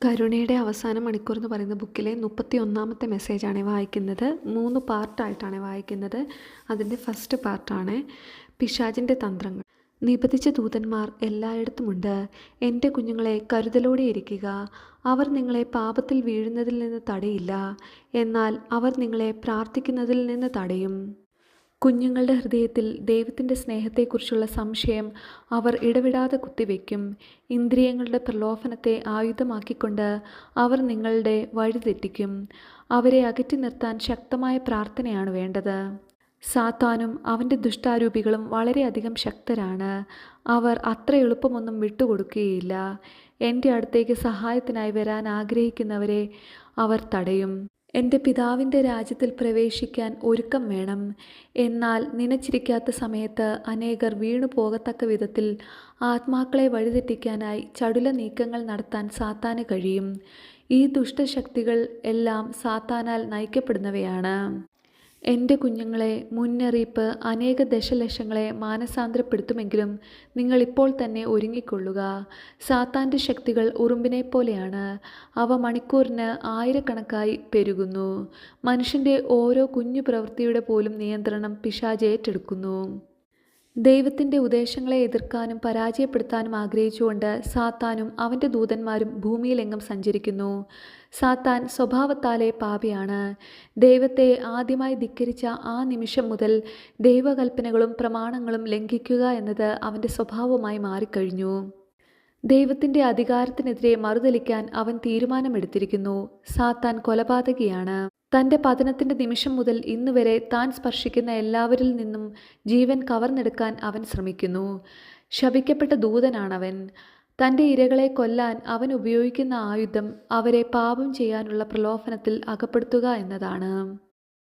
കരുണയുടെ അവസാന മണിക്കൂർ എന്ന് പറയുന്ന ബുക്കിലെ 31ാമത്തെ മെസ്സേജാണ് വായിക്കുന്നത്. 3 പാർട്ടായിട്ടാണ് വായിക്കുന്നത്. അതിൻ്റെ ഫസ്റ്റ് പാർട്ടാണ് പിശാചിൻ്റെ തന്ത്രങ്ങൾ. നിബന്ധിച്ച ദൂതന്മാർ എല്ലായിടത്തുമുണ്ട്. എൻ്റെ കുഞ്ഞുങ്ങളെ, കരുതലോടെ ഇരിക്കുക. അവർ നിങ്ങളെ പാപത്തിൽ വീഴുന്നതിൽ നിന്ന് തടയില്ല, എന്നാൽ അവർ നിങ്ങളെ പ്രാർത്ഥിക്കുന്നതിൽ നിന്ന് തടയും. കുഞ്ഞുങ്ങളുടെ ഹൃദയത്തിൽ ദൈവത്തിൻ്റെ സ്നേഹത്തെക്കുറിച്ചുള്ള സംശയം അവർ ഇടവിടാതെ കുത്തിവെക്കും. ഇന്ദ്രിയങ്ങളുടെ പ്രലോഭനത്തെ ആയുധമാക്കിക്കൊണ്ട് അവർ നിങ്ങളുടെ വഴി തെറ്റിക്കും. അവരെ അകറ്റി നിർത്താൻ ശക്തമായ പ്രാർത്ഥനയാണ് വേണ്ടത്. സാത്താനും അവൻ്റെ ദുഷ്ടാരൂപികളും വളരെയധികം ശക്തരാണ്. അവർ അത്ര എളുപ്പമൊന്നും വിട്ടുകൊടുക്കുകയില്ല. എൻ്റെ അടുത്തേക്ക് സഹായത്തിനായി വരാൻ ആഗ്രഹിക്കുന്നവരെ അവർ തടയും. എൻ്റെ പിതാവിൻ്റെ രാജ്യത്തിൽ പ്രവേശിക്കാൻ ഒരുക്കം വേണം. എന്നാൽ നനച്ചിരിക്കാത്ത സമയത്ത് അനേകർ വീണു പോകത്തക്ക വിധത്തിൽ ആത്മാക്കളെ വഴിതെറ്റിക്കാനായി ചടുല നീക്കങ്ങൾ നടത്താൻ സാത്താന് കഴിയും. ഈ ദുഷ്ടശക്തികൾ എല്ലാം സാത്താനാൽ നയിക്കപ്പെടുന്നവയാണ്. എൻ്റെ കുഞ്ഞുങ്ങളെ, മുന്നറിയിപ്പ് അനേക ദശലക്ഷങ്ങളെ മാനസാന്തരപ്പെടുത്തുമെങ്കിലും നിങ്ങളിപ്പോൾ തന്നെ ഒരുങ്ങിക്കൊള്ളുക. സാത്താൻ്റെ ശക്തികൾ ഉറുമ്പിനെപ്പോലെയാണ്. അവ മണിക്കൂറിന് ആയിരക്കണക്കായി പെരുകുന്നു. മനുഷ്യൻ്റെ ഓരോ കുഞ്ഞു പ്രവൃത്തിയുടെ പോലും നിയന്ത്രണം പിശാച് ഏറ്റെടുക്കുന്നു. ദൈവത്തിൻ്റെ ഉദ്ദേശങ്ങളെ എതിർക്കാനും പരാജയപ്പെടുത്താനും ആഗ്രഹിച്ചുകൊണ്ട് സാത്താനും അവൻ്റെ ദൂതന്മാരും ഭൂമിയിലെങ്ങും സഞ്ചരിക്കുന്നു. സാത്താൻ സ്വഭാവത്താലെ പാപിയാണ്. ദൈവത്തെ ആദ്യമായി ധിക്കരിച്ച ആ നിമിഷം മുതൽ ദൈവകൽപ്പനകളും പ്രമാണങ്ങളും ലംഘിക്കുക എന്നത് അവൻ്റെ സ്വഭാവമായി മാറിക്കഴിഞ്ഞു. ദൈവത്തിൻ്റെ അധികാരത്തിനെതിരെ മറുതലിക്കാൻ അവൻ തീരുമാനമെടുത്തിരിക്കുന്നു. സാത്താൻ കൊലപാതകിയാണ്. തൻ്റെ പതനത്തിൻ്റെ നിമിഷം മുതൽ ഇന്നുവരെ താൻ സ്പർശിക്കുന്ന എല്ലാവരിൽ നിന്നും ജീവൻ കവർന്നെടുക്കാൻ അവൻ ശ്രമിക്കുന്നു. ശപിക്കപ്പെട്ട ദൂതനാണവൻ. തൻ്റെ ഇരകളെ കൊല്ലാൻ അവൻ ഉപയോഗിക്കുന്ന ആയുധം അവരെ പാപം ചെയ്യാനുള്ള പ്രലോഭനത്തിൽ അകപ്പെടുത്തുക എന്നതാണ്.